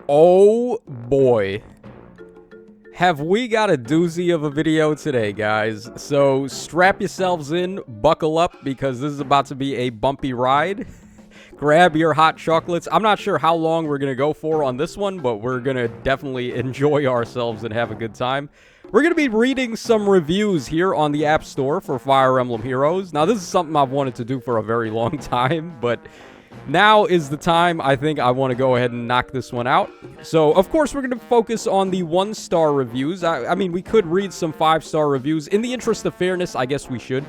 Oh boy. Have we got a doozy of a video today, guys? So strap yourselves in, buckle up, because this is about to be a bumpy ride. Grab your hot chocolates. I'm not sure how long we're going to go for on this one, but we're going to definitely enjoy ourselves and have a good time. We're going to be reading some reviews here on the App Store for Fire Emblem Heroes. Now, this is something I've wanted to do for a very long time, but now is the time I think I want to go ahead and knock this one out. So, of course, we're going to focus on the 1-star reviews. I mean, we could read some 5-star reviews. In the interest of fairness, I guess we should.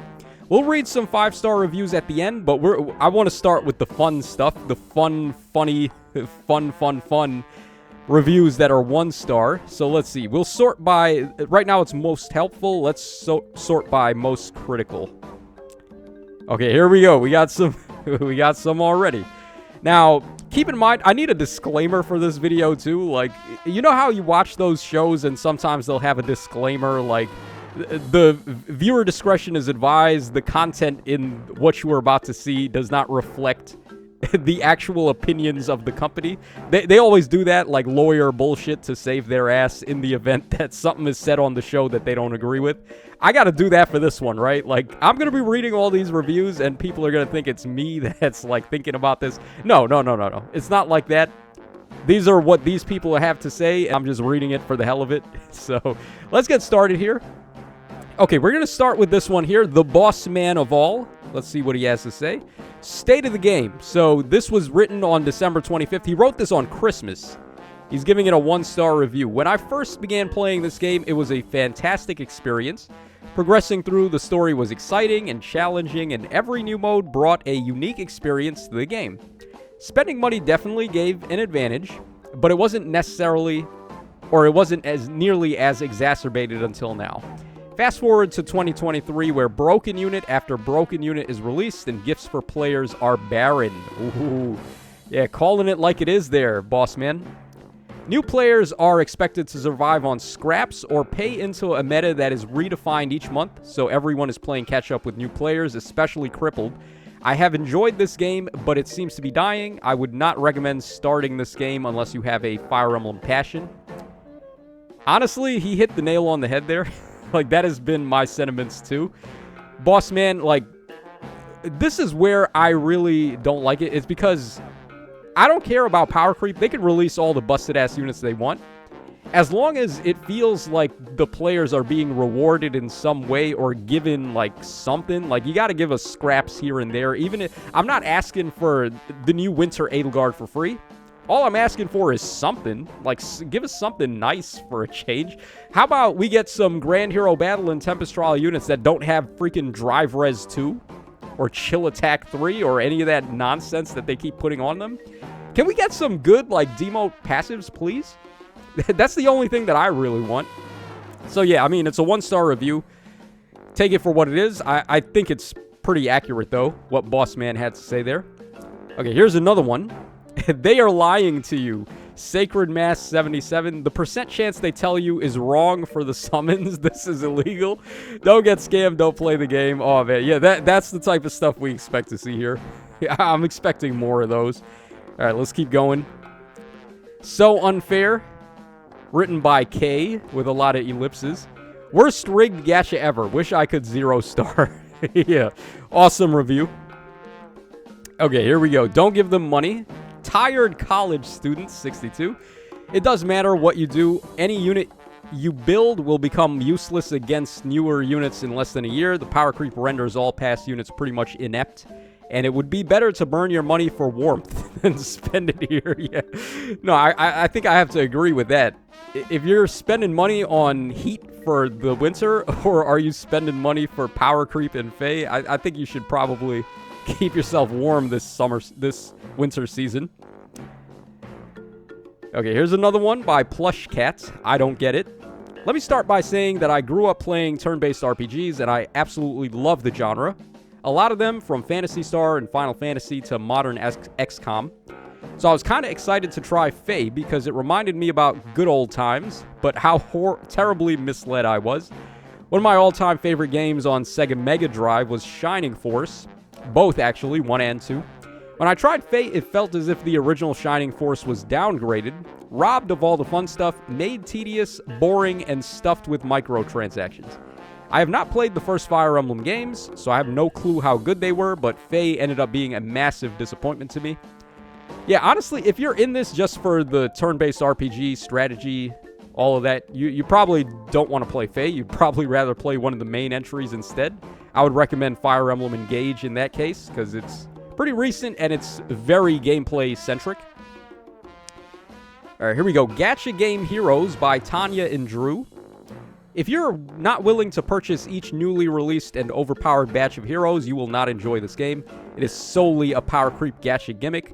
We'll read some 5-star reviews at the end, but I want to start with the fun stuff. The funny, fun reviews that are 1-star. So, let's see. We'll sort by... Right now, it's most helpful. Let's sort by most critical. Okay, here we go. We got some... We got some already. Now, keep in mind, I need a disclaimer for this video, too. Like, you know how you watch those shows and sometimes they'll have a disclaimer, like, the viewer discretion is advised, the content in what you are about to see does not reflect the actual opinions of the company. They always do that, like lawyer bullshit, to save their ass in the event that something is said on the show that they don't agree with. I gotta do that for this one, right? Like, I'm gonna be reading all these reviews and people are gonna think it's me that's, like, thinking about this. No. It's not like that. These are what these people have to say. I'm just reading it for the hell of it. So, let's get started here. Okay, we're gonna start with this one here. The boss man of all. Let's see what he has to say. State of the game. So, this was written on December 25th. He wrote this on Christmas. He's giving it a 1-star review. When I first began playing this game, it was a fantastic experience. Progressing through the story was exciting and challenging, and every new mode brought a unique experience to the game. Spending money definitely gave an advantage, but it wasn't necessarily, or it wasn't as nearly as exacerbated until now. Fast forward to 2023, where broken unit after broken unit is released and gifts for players are barren. Ooh. Yeah, calling it like it is there, boss man. New players are expected to survive on scraps or pay into a meta that is redefined each month, so everyone is playing catch-up with new players, especially crippled. I have enjoyed this game, but it seems to be dying. I would not recommend starting this game unless you have a Fire Emblem passion. Honestly, he hit the nail on the head there. Like, that has been my sentiments too. Boss man, like, this is where I really don't like it. It's because I don't care about power creep. They can release all the busted-ass units they want. As long as it feels like the players are being rewarded in some way or given, like, something. Like, you got to give us scraps here and there. Even if I'm not asking for the new Winter Edelgard for free. All I'm asking for is something. Like, give us something nice for a change. How about we get some Grand Hero Battle and Tempest Trial units that don't have freaking Drive Res 2? Or Chill Attack 3? Or any of that nonsense that they keep putting on them? Can we get some good, like, demote passives, please? That's the only thing that I really want. So, yeah, I mean, it's a 1-star review. Take it for what it is. I think it's pretty accurate, though, what Boss Man had to say there. Okay, here's another one. They are lying to you. Sacred Mass 77. The percent chance they tell you is wrong for the summons. This is illegal. Don't get scammed. Don't play the game. Oh, man. Yeah, that's the type of stuff we expect to see here. I'm expecting more of those. All right, let's keep going. So Unfair. Written by K with a lot of ellipses. Worst rigged gacha ever. Wish I could 0-star. Yeah. Awesome review. Okay, here we go. Don't give them money. Tired college students, 62. It doesn't matter what you do. Any unit you build will become useless against newer units in less than a year. The power creep renders all past units pretty much inept. And it would be better to burn your money for warmth than spend it here. Yeah. No, I think I have to agree with that. If you're spending money on heat for the winter, or are you spending money for power creep and FEH, I think you should probably keep yourself warm this winter season. Okay, here's another one by Plush Cat. I don't get it. Let me start by saying that I grew up playing turn-based RPGs, and I absolutely love the genre. A lot of them, from Phantasy Star and Final Fantasy to modern XCOM. So I was kind of excited to try FEH because it reminded me about good old times, but how terribly misled I was. One of my all-time favorite games on Sega Mega Drive was Shining Force. Both, actually, 1 and 2. When I tried FEH, it felt as if the original Shining Force was downgraded, robbed of all the fun stuff, made tedious, boring, and stuffed with microtransactions. I have not played the first Fire Emblem games, so I have no clue how good they were, but FEH ended up being a massive disappointment to me. Yeah, honestly, if you're in this just for the turn-based RPG, strategy, all of that, you probably don't want to play FEH. You'd probably rather play one of the main entries instead. I would recommend Fire Emblem Engage in that case, because it's pretty recent and it's very gameplay-centric. All right, here we go. Gacha Game Heroes by Tanya and Drew. If you're not willing to purchase each newly released and overpowered batch of heroes, you will not enjoy this game. It is solely a power creep gacha gimmick.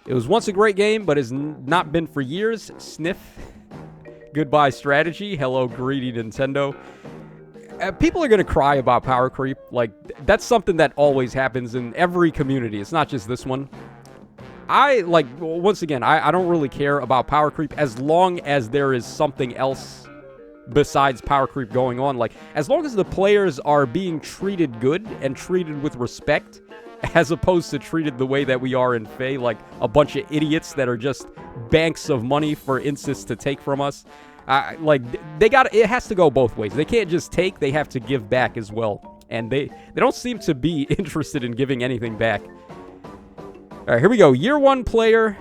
It was once a great game, but has not been for years. Sniff. Goodbye strategy. Hello, greedy Nintendo. People are going to cry about power creep. Like, that's something that always happens in every community. It's not just this one. Once again, I don't really care about power creep as long as there is something else besides power creep going on. Like, as long as the players are being treated good and treated with respect, as opposed to treated the way that we are in FEH, like a bunch of idiots that are just banks of money for instance to take from us. It has to go both ways. They can't just take, they have to give back as well. And they don't seem to be interested in giving anything back. All right, here we go. Year one player.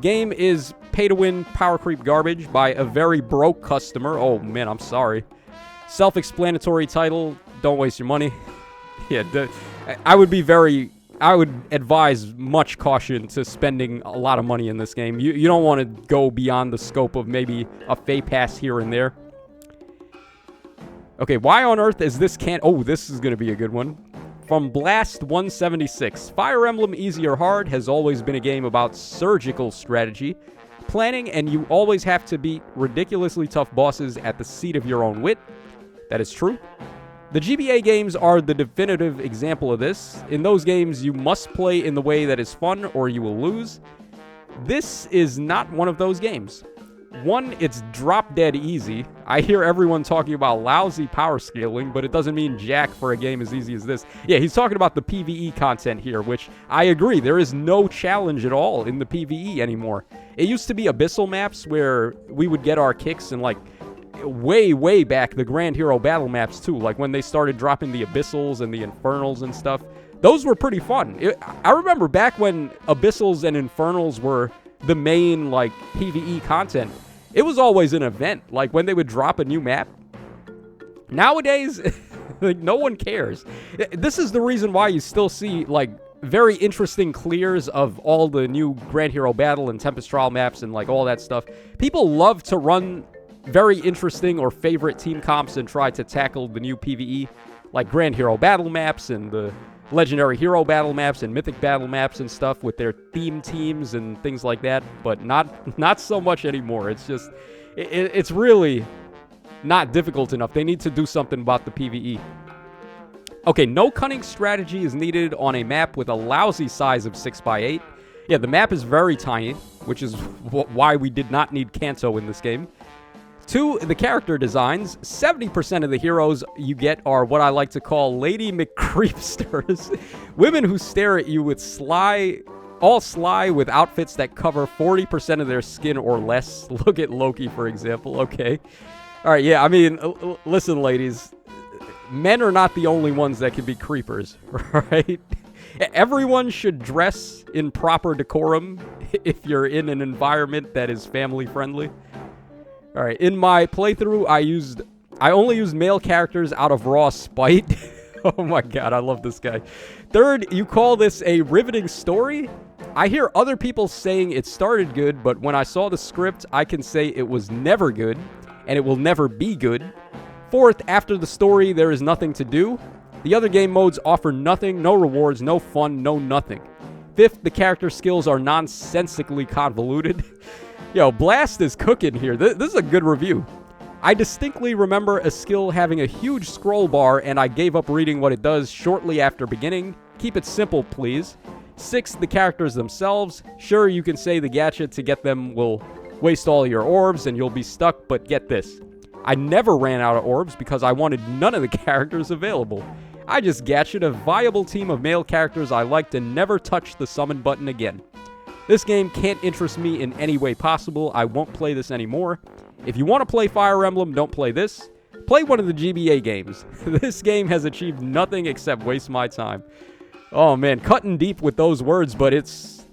Game is pay-to-win power creep garbage by a very broke customer. Oh, man, I'm sorry. Self-explanatory title. Don't waste your money. Yeah, I would advise much caution to spending a lot of money in this game. You don't want to go beyond the scope of maybe a FEH pass here and there. Okay, why on earth is this Oh, this is going to be a good one. From Blast 176. Fire Emblem Easy or Hard has always been a game about surgical strategy, planning, and you always have to beat ridiculously tough bosses at the seat of your own wit. That is true. The GBA games are the definitive example of this. In those games, you must play in the way that is fun or you will lose. This is not one of those games. One, it's drop dead easy. I hear everyone talking about lousy power scaling, but it doesn't mean jack for a game as easy as this. Yeah, he's talking about the PvE content here, which I agree. There is no challenge at all in the PvE anymore. It used to be abyssal maps where we would get our kicks in, like, way back, the Grand Hero battle maps too, like when they started dropping the abyssals and the infernals and stuff. Those were pretty fun. I remember back when abyssals and infernals were the main, like, PvE content. It was always an event, like when they would drop a new map. Nowadays, like, no one cares. This is the reason why you still see, like, very interesting clears of all the new Grand Hero Battle and Tempest Trial maps and, like, all that stuff. People love to run very interesting or favorite team comps and try to tackle the new PvE, like Grand Hero Battle maps and the Legendary Hero Battle maps and Mythic Battle maps and stuff with their theme teams and things like that, but not so much anymore. It's just, it's really not difficult enough. They need to do something about the PvE. Okay, no cunning strategy is needed on a map with a lousy size of 6x8. Yeah, the map is very tiny, which is why we did not need Kanto in this game. 2, the character designs. 70% of the heroes you get are what I like to call Lady McCreepsters. Women who stare at you with all sly with outfits that cover 40% of their skin or less. Look at Loki, for example. Okay. All right, yeah, I mean, listen, ladies. Men are not the only ones that can be creepers, right? Everyone should dress in proper decorum if you're in an environment that is family friendly. All right, in my playthrough, I only used male characters out of raw spite. Oh my god, I love this guy. 3rd, you call this a riveting story? I hear other people saying it started good, but when I saw the script, I can say it was never good, and it will never be good. 4th, after the story, there is nothing to do. The other game modes offer nothing, no rewards, no fun, no nothing. 5th, the character skills are nonsensically convoluted. Yo, Blast is cooking here. This is a good review. I distinctly remember a skill having a huge scroll bar, and I gave up reading what it does shortly after beginning. Keep it simple, please. 6th, the characters themselves. Sure, you can say the gacha to get them will waste all your orbs and you'll be stuck, but get this. I never ran out of orbs because I wanted none of the characters available. I just gatched a viable team of male characters I liked and never touched the summon button again. This game can't interest me in any way possible. I won't play this anymore. If you want to play Fire Emblem, don't play this. Play one of the GBA games. This game has achieved nothing except waste my time. Oh man, cutting deep with those words, but it's...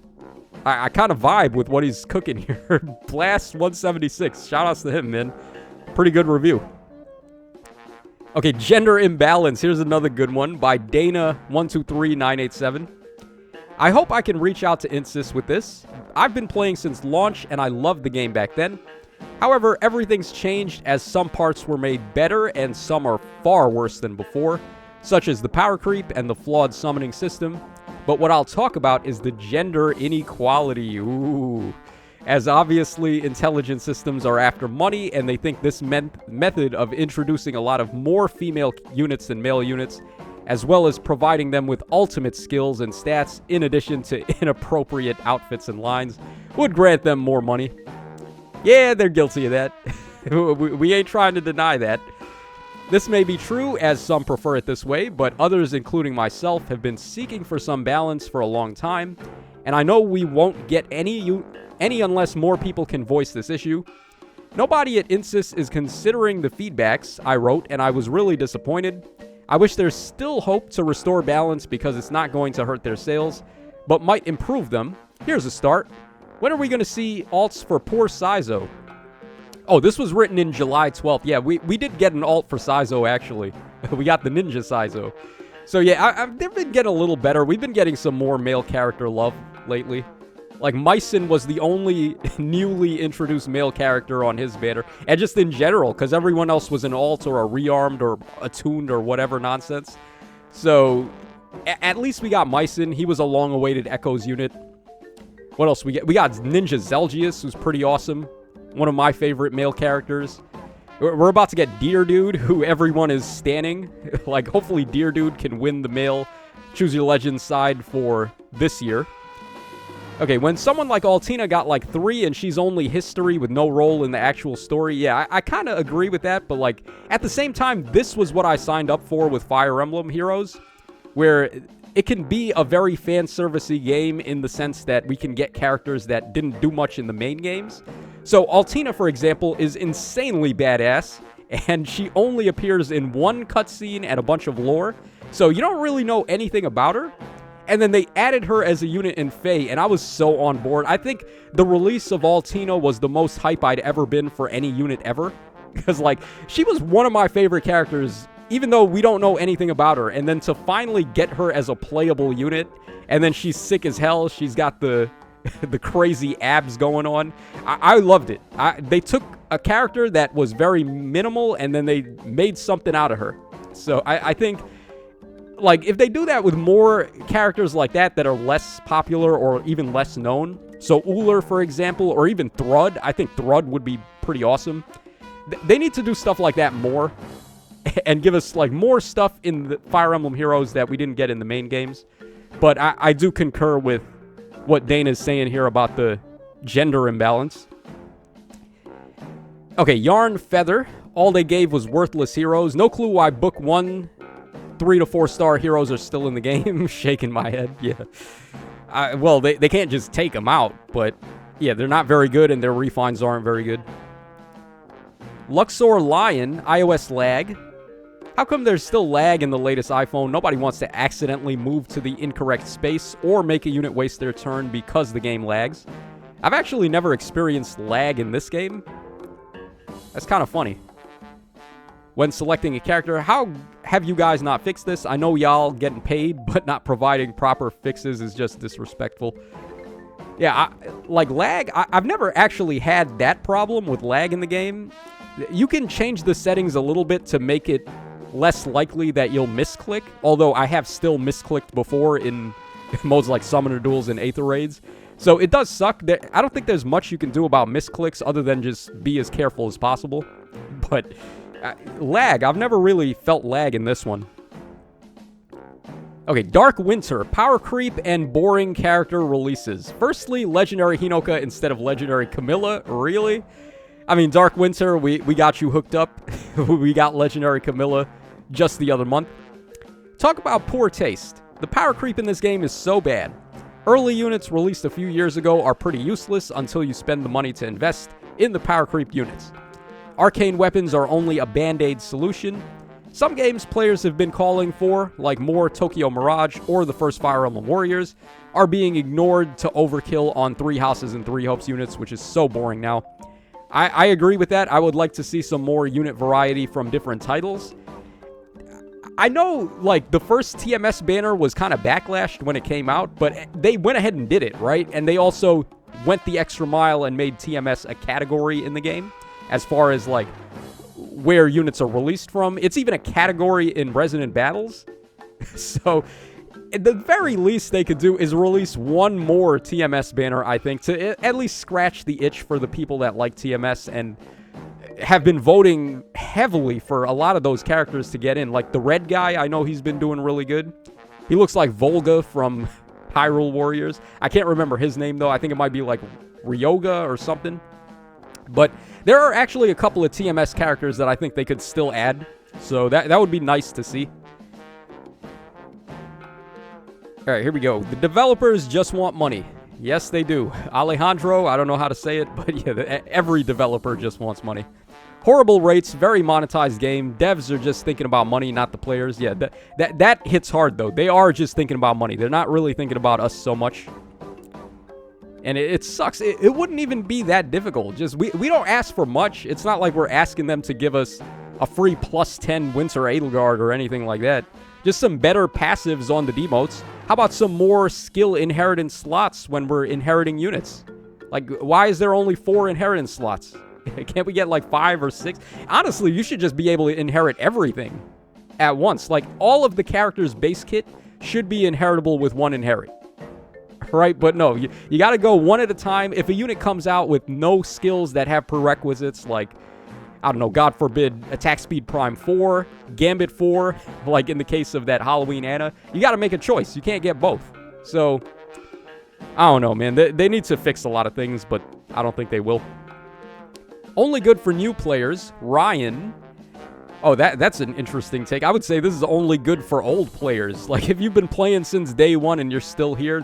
I kind of vibe with what he's cooking here. Blast176. Shout-outs to him, man. Pretty good review. Okay, Gender Imbalance. Here's another good one by Dana123987. I hope I can reach out to Insys with this. I've been playing since launch, and I loved the game back then. However, everything's changed as some parts were made better and some are far worse than before, such as the power creep and the flawed summoning system. But what I'll talk about is the gender inequality. Ooh. As obviously intelligent systems are after money and they think this method of introducing a lot of more female units than male units, as well as providing them with ultimate skills and stats in addition to inappropriate outfits and lines, would grant them more money. Yeah, they're guilty of that. We ain't trying to deny that. This may be true, as some prefer it this way, but others, including myself, have been seeking for some balance for a long time, and I know we won't get any unless more people can voice this issue. Nobody at Insys is considering the feedbacks I wrote, and I was really disappointed. I wish there's still hope to restore balance because it's not going to hurt their sales, but might improve them. Here's a start. When are we going to see alts for poor Saizo? Oh, this was written in July 12th. Yeah, we did get an alt for Saizo, actually. We got the Ninja Saizo. So yeah, they've been getting a little better. We've been getting some more male character love lately. Like, Mycin was the only newly introduced male character on his banner. And just in general, because everyone else was an alt or a rearmed or attuned or whatever nonsense. So, at least we got Mycin. He was a long-awaited Echoes unit. What else we get? We got Ninja Zelgius, who's pretty awesome. One of my favorite male characters. We're about to get Deer Dude, who everyone is standing. Like, hopefully Deer Dude can win the male Choose Your Legend side for this year. Okay, when someone like Altina got like 3 and she's only history with no role in the actual story, yeah, I kind of agree with that, but like, at the same time, this was what I signed up for with Fire Emblem Heroes, where it can be a very fan-servicey game in the sense that we can get characters that didn't do much in the main games. So Altina, for example, is insanely badass, and she only appears in one cutscene and a bunch of lore, so you don't really know anything about her. And then they added her as a unit in FEH, and I was so on board. I think the release of Altina was the most hype I'd ever been for any unit ever. Because, like, she was one of my favorite characters, even though we don't know anything about her. And then to finally get her as a playable unit, and then she's sick as hell. She's got the crazy abs going on. I loved it. They took a character that was very minimal, and then they made something out of her. So I think... like, if they do that with more characters like that that are less popular or even less known, so Uller, for example, or even Thrud, I think Thrud would be pretty awesome. They need to do stuff like that more and give us, like, more stuff in the Fire Emblem Heroes that we didn't get in the main games. But I do concur with what Dana's saying here about the gender imbalance. Okay, Yarn Feather. All they gave was worthless heroes. No clue why Book 1... 3 to 4 star heroes are still in the game. Shaking my head. Yeah. Well, they can't just take them out, but yeah, they're not very good and their refines aren't very good. Luxor Lion, iOS lag. How come there's still lag in the latest iPhone? Nobody wants to accidentally move to the incorrect space or make a unit waste their turn because the game lags. I've actually never experienced lag in this game. That's kind of funny. When selecting a character, how have you guys not fixed this? I know y'all getting paid, but not providing proper fixes is just disrespectful. Yeah, like lag, I've never actually had that problem with lag in the game. You can change the settings a little bit to make it less likely that you'll misclick, although I have still misclicked before in modes like Summoner Duels and Aether Raids. So it does suck. I don't think there's much you can do about misclicks other than just be as careful as possible. But... lag. I've never really felt lag in this one. Okay, Dark Winter. Power creep and boring character releases. Firstly, Legendary Hinoka instead of Legendary Camilla. Really? I mean, Dark Winter, we got you hooked up. We got Legendary Camilla just the other month. Talk about poor taste. The power creep in this game is so bad. Early units released a few years ago are pretty useless until you spend the money to invest in the power creep units. Arcane weapons are only a band-aid solution. Some games players have been calling for, like more Tokyo Mirage or the first Fire Emblem Warriors, are being ignored to overkill on 3 Houses and 3 Hopes units, which is so boring now. I agree with that. I would like to see some more unit variety from different titles. I know, like, the first TMS banner was kind of backlashed when it came out, but they went ahead and did it, right? And they also went the extra mile and made TMS a category in the game, as far as, like, where units are released from. It's even a category in Resident Battles. So, at the very least they could do is release one more TMS banner, I think, to at least scratch the itch for the people that like TMS and have been voting heavily for a lot of those characters to get in. Like the red guy, I know he's been doing really good. He looks like Volga from Hyrule Warriors. I can't remember his name, though. I think it might be like Ryoga or something. But there are actually a couple of TMS characters that I think they could still add. So that would be nice to see. All right, here we go. The developers just want money. Yes, they do. Alejandro, I don't know how to say it, but yeah, every developer just wants money. Horrible rates, very monetized game. Devs are just thinking about money, not the players. Yeah, that hits hard, though. They are just thinking about money. They're not really thinking about us so much. And it sucks. It wouldn't even be that difficult. Just we don't ask for much. It's not like we're asking them to give us a free +10 Winter Edelgard or anything like that. Just some better passives on the demotes. How about some more skill inheritance slots when we're inheriting units? Like, why is there only 4 inheritance slots? Can't we get like 5 or 6? Honestly, you should just be able to inherit everything at once. Like, all of the characters' base kit should be inheritable with 1 inherit. Right? But no, you got to go one at a time. If a unit comes out with no skills that have prerequisites, like, I don't know, God forbid, Attack Speed Prime 4, Gambit 4, like in the case of that Halloween Anna, you got to make a choice. You can't get both. So, I don't know, man. They need to fix a lot of things, but I don't think they will. Only good for new players, Ryan. Oh, that's an interesting take. I would say this is only good for old players. Like, if you've been playing since day one and you're still here,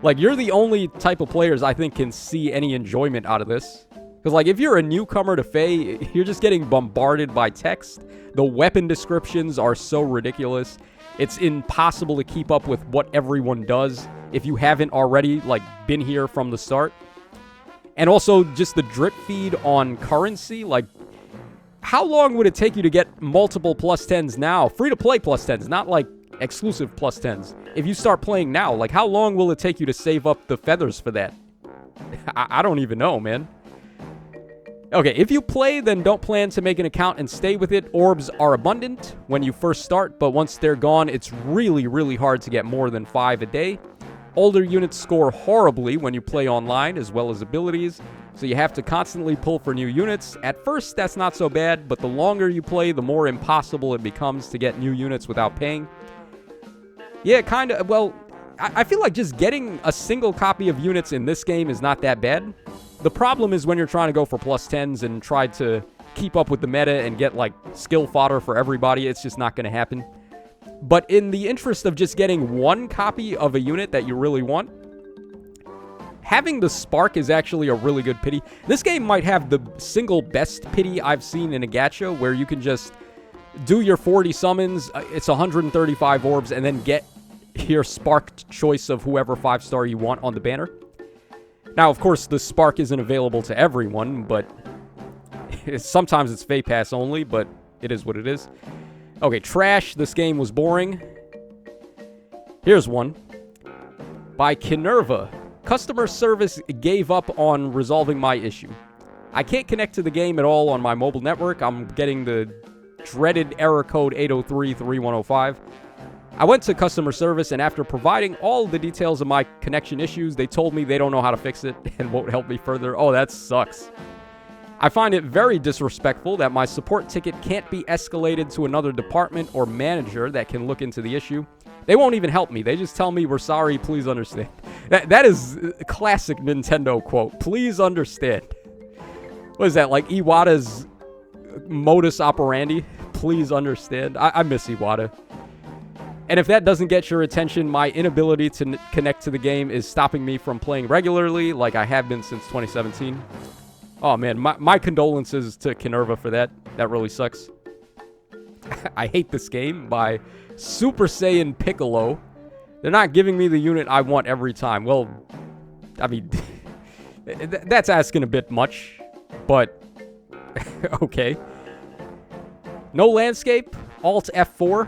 like, you're the only type of players I think can see any enjoyment out of this. Because, like, if you're a newcomer to FEH, you're just getting bombarded by text. The weapon descriptions are so ridiculous. It's impossible to keep up with what everyone does if you haven't already, like, been here from the start. And also, just the drip feed on currency. Like, how long would it take you to get multiple +10s now? Free-to-play +10s, not, like, exclusive +10s. If you start playing now, like, how long will it take you to save up the feathers for that? I don't even know, man. Okay, if you play, then don't plan to make an account and stay with it. Orbs are abundant when you first start, but once they're gone, it's really, really hard to get more than 5 a day. Older units score horribly when you play online, as well as abilities, so you have to constantly pull for new units. At first, that's not so bad, but the longer you play, the more impossible it becomes to get new units without paying. Yeah, kind of. Well, I feel like just getting a single copy of units in this game is not that bad. The problem is when you're trying to go for +10s and try to keep up with the meta and get, like, skill fodder for everybody. It's just not going to happen. But in the interest of just getting 1 copy of a unit that you really want, having the Spark is actually a really good pity. This game might have the single best pity I've seen in a gacha, where you can just do your 40 summons, it's 135 orbs, and then get your Sparked choice of whoever 5-star you want on the banner. Now, of course, the Spark isn't available to everyone, but sometimes it's FEH Pass only, but it is what it is. Okay, trash. This game was boring. Here's one. By Kinerva. Customer service gave up on resolving my issue. I can't connect to the game at all on my mobile network. I'm getting the dreaded error code 803-3105. I went to customer service, and after providing all the details of my connection issues, they told me they don't know how to fix it and won't help me further. Oh, that sucks. I find it very disrespectful that my support ticket can't be escalated to another department or manager that can look into the issue. They won't even help me. They just tell me, "We're sorry, please understand." That is a classic Nintendo quote. Please understand. What is that, like Iwata's modus operandi? Please understand. I miss Iwata. And if that doesn't get your attention, my inability to connect to the game is stopping me from playing regularly like I have been since 2017. Oh man, my condolences to Kinerva for that. That really sucks. I hate this game by Super Saiyan Piccolo. They're not giving me the unit I want every time. Well, I mean, that's asking a bit much, but okay. No landscape, Alt F4.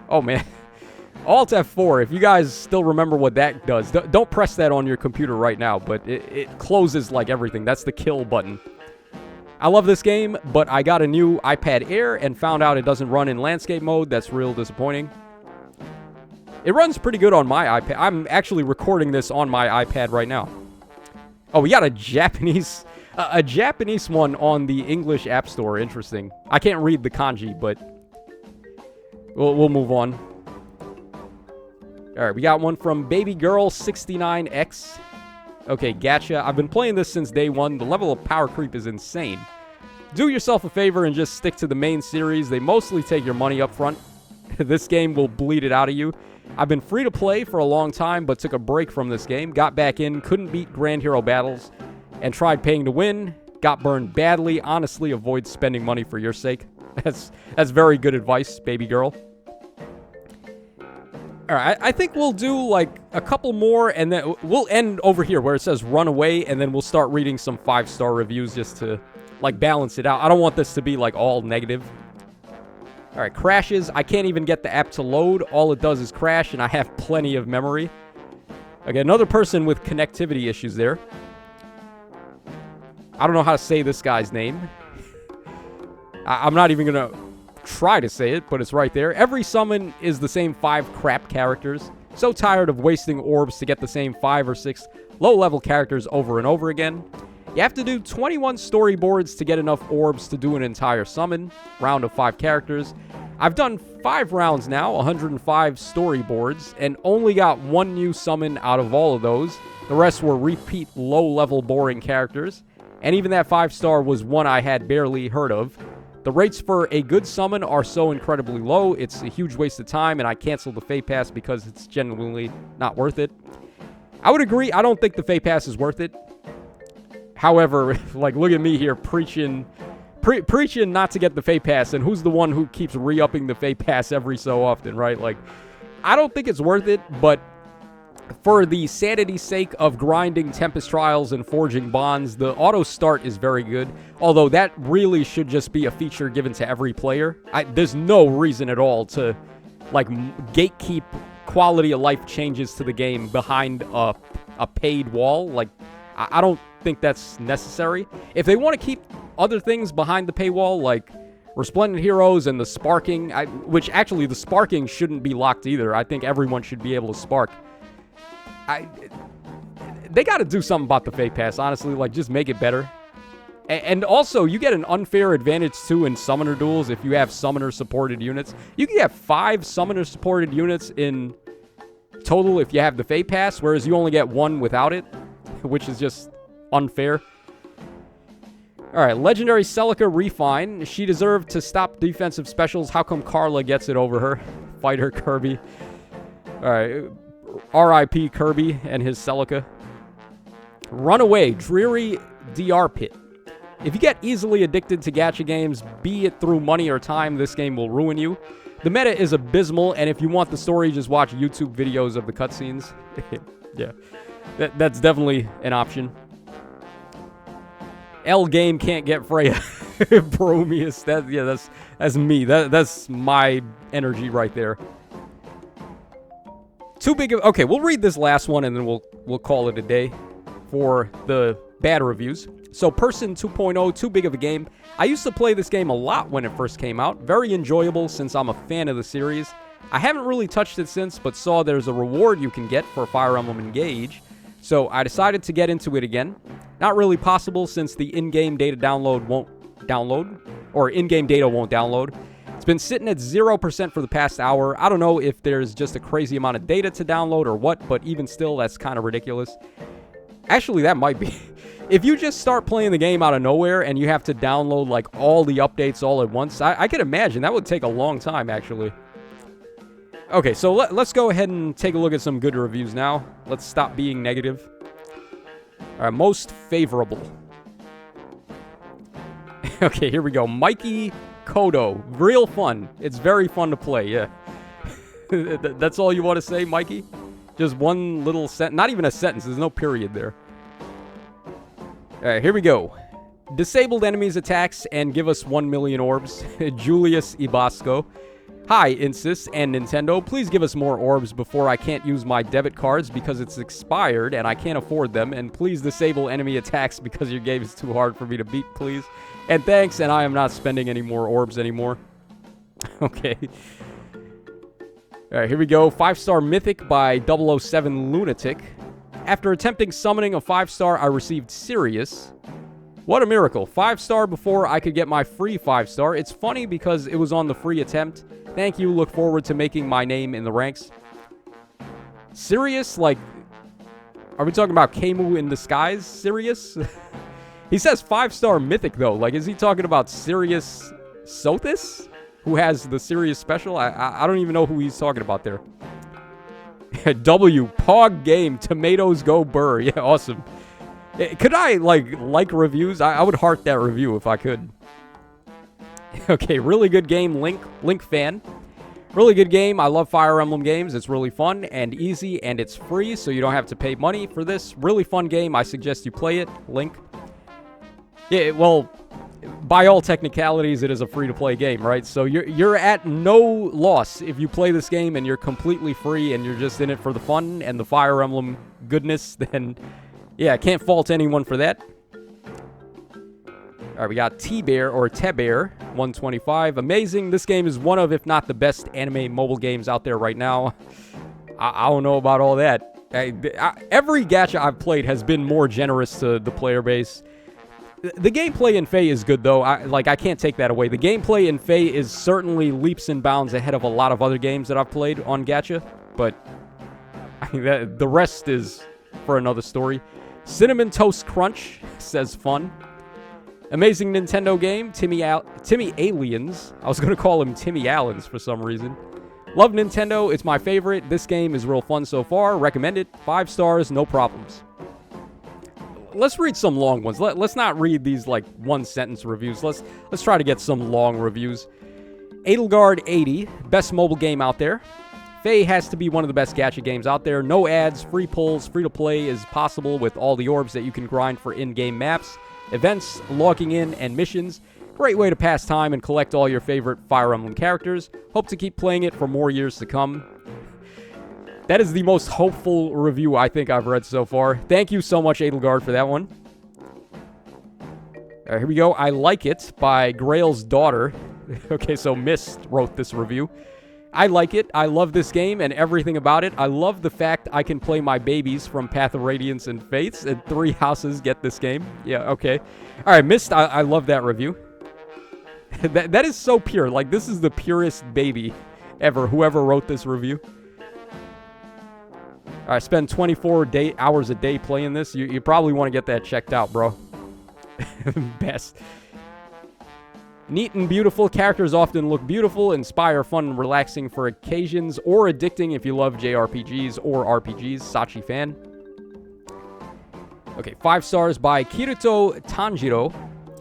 Oh man, Alt F4, if you guys still remember what that does, don't press that on your computer right now, but it closes like everything. That's the kill button. I love this game, but I got a new iPad Air and found out it doesn't run in landscape mode. That's real disappointing. It runs pretty good on my iPad. I'm actually recording this on my iPad right now. Oh, we got a Japanese one on the English App Store. Interesting. I can't read the kanji, but we'll move on. All right, we got one from Baby Girl 69X. Okay, gacha. I've been playing this since day one. The level of power creep is insane. Do yourself a favor and just stick to the main series. They mostly take your money up front. This game will bleed it out of you. I've been free to play for a long time, but took a break from this game. Got back in, couldn't beat Grand Hero battles, and tried paying to win. Got burned badly. Honestly, avoid spending money for your sake. That's very good advice, baby girl. All right, I think we'll do like a couple more, and then we'll end over here where it says run away, and then we'll start reading some 5-star reviews just to like balance it out. I don't want this to be like all negative. All right, crashes. I can't even get the app to load. All it does is crash, and I have plenty of memory. Okay, another person with connectivity issues there. I don't know how to say this guy's name. I'm not even going to try to say it, but it's right there. Every summon is the same 5 crap characters. So tired of wasting orbs to get the same 5 or 6 low-level characters over and over again. You have to do 21 storyboards to get enough orbs to do an entire summon. Round of 5 characters. I've done 5 rounds now, 105 storyboards, and only got 1 new summon out of all of those. The rest were repeat low-level boring characters. And even that 5-star was one I had barely heard of. The rates for a good summon are so incredibly low, it's a huge waste of time, and I canceled the FEH Pass because it's genuinely not worth it. I would agree, I don't think the FEH Pass is worth it. However, like, look at me here preaching not to get the FEH Pass, and who's the one who keeps re-upping the FEH Pass every so often, right? Like, I don't think it's worth it, but for the sanity's sake of grinding Tempest Trials and forging bonds, the auto start is very good. Although that really should just be a feature given to every player. There's no reason at all to like gatekeep quality of life changes to the game behind a paid wall. Like, I don't think that's necessary. If they want to keep other things behind the paywall, like Resplendent Heroes and the sparking, which actually the sparking shouldn't be locked either. I think everyone should be able to spark. They got to do something about the FEH Pass, honestly. Like, just make it better. And also, you get an unfair advantage, too, in summoner duels if you have summoner-supported units. You can get 5 summoner-supported units in total if you have the FEH Pass, whereas you only get 1 without it, which is just unfair. All right, Legendary Celica Refine. She deserved to stop defensive specials. How come Carla gets it over her? Fighter Kirby. All right. R.I.P. Kirby and his Celica. Runaway, Dreary DR Pit. If you get easily addicted to gacha games, be it through money or time, this game will ruin you. The meta is abysmal, and if you want the story, just watch YouTube videos of the cutscenes. Yeah, that's definitely an option. L game can't get Freya. Bromius, that's me. That's my energy right there. Too big of... Okay, we'll read this last one, and then we'll call it a day for the bad reviews. So, Person 2.0, too big of a game. I used to play this game a lot when it first came out. Very enjoyable since I'm a fan of the series. I haven't really touched it since, but saw there's a reward you can get for Fire Emblem Engage. So, I decided to get into it again. Not really possible since the in-game data download won't download. Or in-game data won't download. It's been sitting at 0% for the past hour. I don't know if there's just a crazy amount of data to download or what, but even still, that's kind of ridiculous. Actually, that might be. If you just start playing the game out of nowhere and you have to download like all the updates all at once, I could imagine that would take a long time, actually. Okay, so let's go ahead and take a look at some good reviews now. Let's stop being negative. All right, most favorable. Okay, here we go. Mikey Kodo. Real fun. It's very fun to play, yeah. That's all you want to say, Mikey? Just one little sentence. Not even a sentence. There's no period there. All right, here we go. Disabled enemies' attacks and give us 1 million orbs. Julius Ibasco. Hi, Insys and Nintendo. Please give us more orbs before I can't use my debit cards because it's expired and I can't afford them. And please disable enemy attacks because your game is too hard for me to beat, please. And thanks, and I am not spending any more orbs anymore. Okay. All right, here we go. 5-star Mythic by 007 Lunatic. After attempting summoning a 5-star, I received Sirius. What a miracle. 5-star before I could get my free 5-star. It's funny because it was on the free attempt. Thank you. Look forward to making my name in the ranks. Sirius? Like, are we talking about Camus in disguise? Sirius? He says 5-star Mythic, though. Like, is he talking about Sirius Sothis? Who has the Sirius special? I don't even know who he's talking about there. W. Pog Game. Tomatoes Go Burr. Yeah, awesome. Could I, like reviews? I would heart that review if I could. Okay, really good game, Link fan. Really good game. I love Fire Emblem games. It's really fun and easy, and it's free, so you don't have to pay money for this. Really fun game. I suggest you play it, Link. Yeah, well, by all technicalities, it is a free-to-play game, right? So you're at no loss if you play this game and you're completely free and you're just in it for the fun and the Fire Emblem goodness, then, yeah, can't fault anyone for that. All right, we got T-Bear or Tebear 125. Amazing. This game is one of, if not the best anime mobile games out there right now. I don't know about all that. Every gacha I've played has been more generous to the player base. The gameplay in FEH is good, though. I can't take that away. The gameplay in FEH is certainly leaps and bounds ahead of a lot of other games that I've played on gacha. But I mean, the rest is for another story. Cinnamon Toast Crunch says fun. Amazing Nintendo game, Timmy Aliens. I was going to call him Timmy Allens for some reason. Love Nintendo. It's my favorite. This game is real fun so far. Recommend it. 5 stars, no problems. Let's read some long ones. Let's not read these, like, one-sentence reviews. Let's try to get some long reviews. Edelgard 80, best mobile game out there. FEH has to be one of the best gacha games out there. No ads, free pulls, free-to-play is possible with all the orbs that you can grind for in-game maps, events, logging in, and missions. Great way to pass time and collect all your favorite Fire Emblem characters. Hope to keep playing it for more years to come. That is the most hopeful review I think I've read so far. Thank you so much, Edelgard, for that one. All right, here we go. I Like It by Grail's Daughter. Okay, so Mist wrote this review. I like it. I love this game and everything about it. I love the fact I can play my babies from Path of Radiance and Fates, and 3 houses get this game. Yeah, okay. All right, Mist, I love that review. That is so pure. Like, this is the purest baby ever, whoever wrote this review. I spend 24 hours a day playing this. You probably want to get that checked out, bro. Best. Neat and beautiful. Characters often look beautiful, inspire fun and relaxing for occasions, or addicting if you love JRPGs or RPGs. Sachi fan. Okay, 5 stars by Kirito Tanjiro.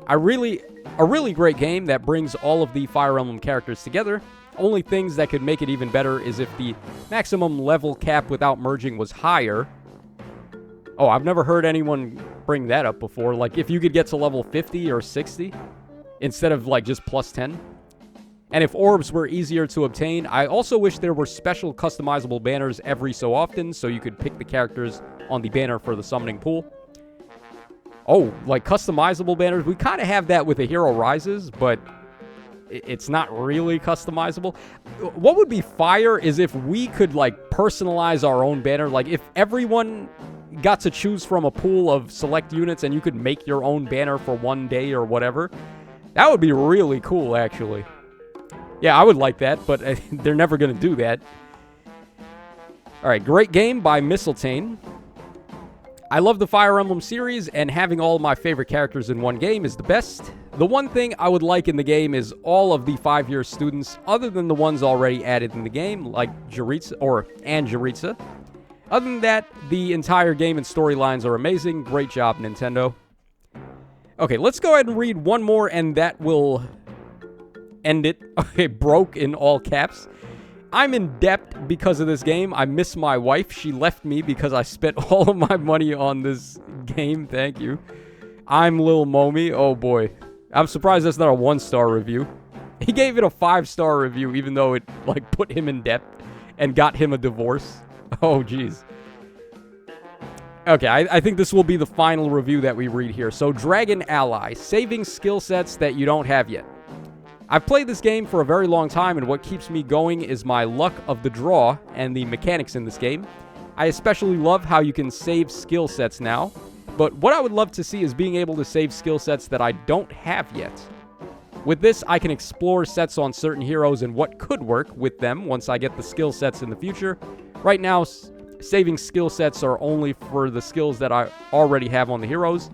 A really great game that brings all of the Fire Emblem characters together. Only things that could make it even better is if the maximum level cap without merging was higher. Oh, I've never heard anyone bring that up before. Like, if you could get to level 50 or 60 instead of, like, just plus 10. And if orbs were easier to obtain, I also wish there were special customizable banners every so often so you could pick the characters on the banner for the summoning pool. Oh, like customizable banners? We kind of have that with A Hero Rises, but it's not really customizable. What would be fire is if we could, like, personalize our own banner. Like, if everyone got to choose from a pool of select units and you could make your own banner for one day or whatever. That would be really cool, actually. Yeah, I would like that, but they're never going to do that. All right, great game by Mistletoe. I love the Fire Emblem series, and having all of my favorite characters in one game is the best. The one thing I would like in the game is all of the 5-year students, other than the ones already added in the game, like Jaritza. Other than that, the entire game and storylines are amazing. Great job, Nintendo. Okay, let's go ahead and read one more, and that will end it. Okay, broke in all caps. I'm in debt because of this game. I miss my wife. She left me because I spent all of my money on this game. Thank you. I'm Lil Momi. Oh, boy. I'm surprised that's not a 1-star review. He gave it a 5-star review, even though it, like, put him in debt and got him a divorce. Oh, jeez. Okay, I think this will be the final review that we read here. So, Dragon Ally. Saving skill sets that you don't have yet. I've played this game for a very long time, and what keeps me going is my luck of the draw and the mechanics in this game. I especially love how you can save skill sets now, but what I would love to see is being able to save skill sets that I don't have yet. With this, I can explore sets on certain heroes and what could work with them once I get the skill sets in the future. Right now, saving skill sets are only for the skills that I already have on the heroes.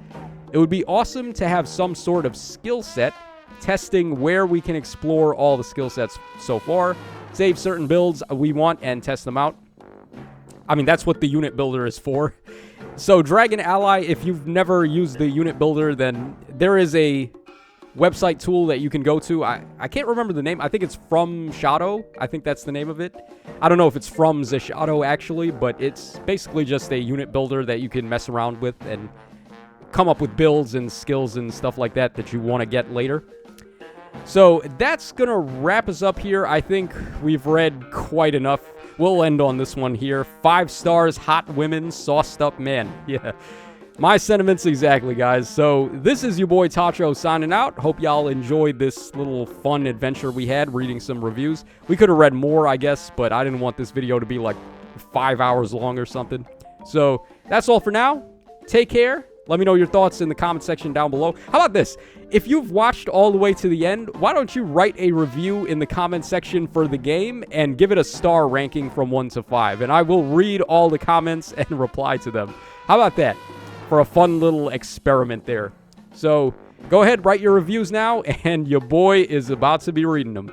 It would be awesome to have some sort of skill set testing where we can explore all the skill sets so far, save certain builds we want and test them out. I mean, that's what the unit builder is for. So Dragon Ally, if you've never used the unit builder, then there is a website tool that you can go to. I can't remember the name. I think it's From Shadow. I think that's the name of it. I don't know if it's From the Shadow actually, but it's basically just a unit builder that you can mess around with and come up with builds and skills and stuff like that that you want to get later. So that's going to wrap us up here. I think we've read quite enough. We'll end on this one here. 5 stars, hot women, sauced up men. Yeah, my sentiments exactly, guys. So this is your boy Tacho signing out. Hope y'all enjoyed this little fun adventure we had reading some reviews. We could have read more, I guess, but I didn't want this video to be like 5 hours long or something. So that's all for now. Take care. Let me know your thoughts in the comment section down below. How about this? If you've watched all the way to the end, why don't you write a review in the comment section for the game and give it a star ranking from 1 to 5. And I will read all the comments and reply to them. How about that? For a fun little experiment there. So go ahead, write your reviews now, and your boy is about to be reading them.